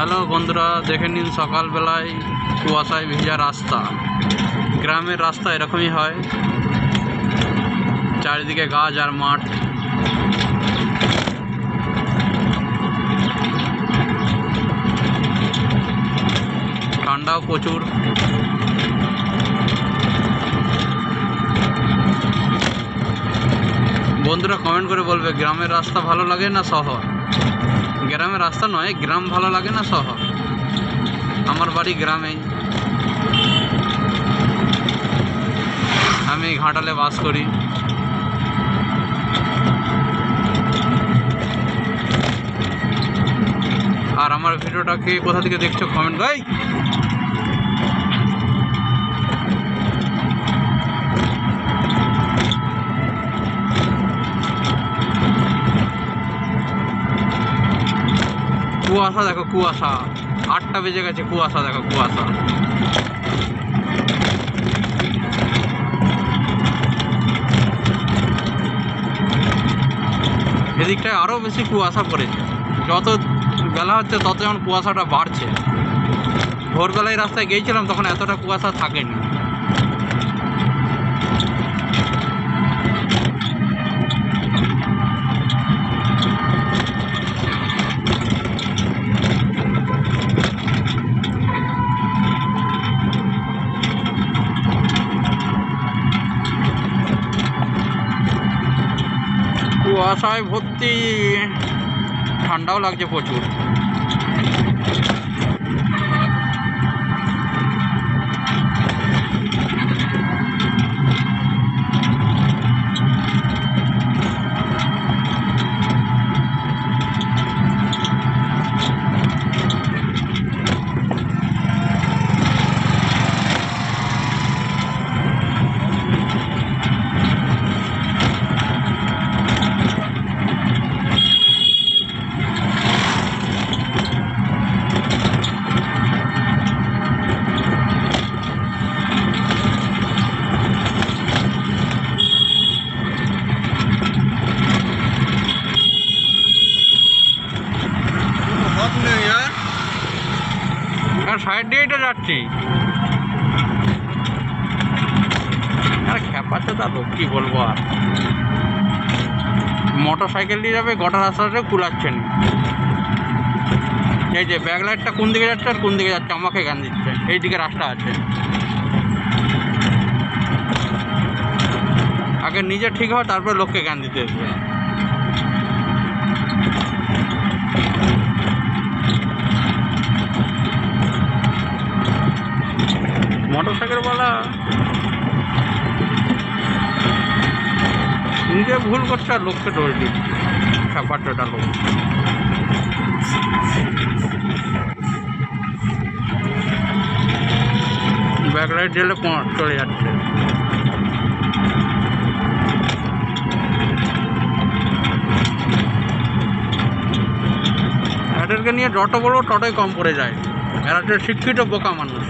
Hello বন্ধুরা, দেখে নিন সকালবেলায় কুয়াশায় ভেজা রাস্তা। গ্রামের রাস্তা এরকমই হয়, চারিদিকে গাছ আর মাঠ। ঠান্ডাও প্রচুর। বন্ধুরা কমেন্ট করে বলবে গ্রামের রাস্তা ভালো লাগে না শহর। গ্রামের রাস্তা নয়, গ্রাম ভালো লাগে না শহর। আমার বাড়ি গ্রামেই, আমি ঘাটালে বাস করি। আর আমার ভিডিওটাকে কোথা থেকে দেখছো কমেন্ট গাই। কুয়াশা দেখো, কুয়াশা 8টা বেজে গেছে, কুয়াশা দেখো, কুয়াশা। এদিকটায় আরও বেশি কুয়াশা পড়েছে। যত বেলা হচ্ছে তত যেমন কুয়াশাটা বাড়ছে। ভোরবেলায় রাস্তায় গিয়েছিলাম তখন এতটা কুয়াশা থাকেনি। কুয়াশায় ভর্তি, ঠান্ডাও লাগছে প্রচুর। সাইড দিয়ে এটা যাচ্ছি, আর খেপাচ্ছে তা তো কি বলবো। আর মোটর সাইকেল দিয়ে যাবে, গোটা রাস্তাটা কুলাচ্ছে না। এই যে ব্যাক লাইটটা কোন দিকে যাচ্ছে আর কোন দিকে যাচ্ছে আমাকে জ্ঞান দিচ্ছে। এই দিকে রাস্তা আছে, আগে নিজে ঠিক হয় তারপরে লোককে জ্ঞান দিতে আসবে। মোটর সাইকেলওয়ালা নিজে ভুল করছে আর লোককে দোষ দিচ্ছে। ব্যাপারটা লোক ব্যাক লাইট দিলে চলে যাচ্ছে। এদেরকে নিয়ে যত বড় ততই কম পড়ে যায়। এরা শিক্ষিত বোকা মানুষ।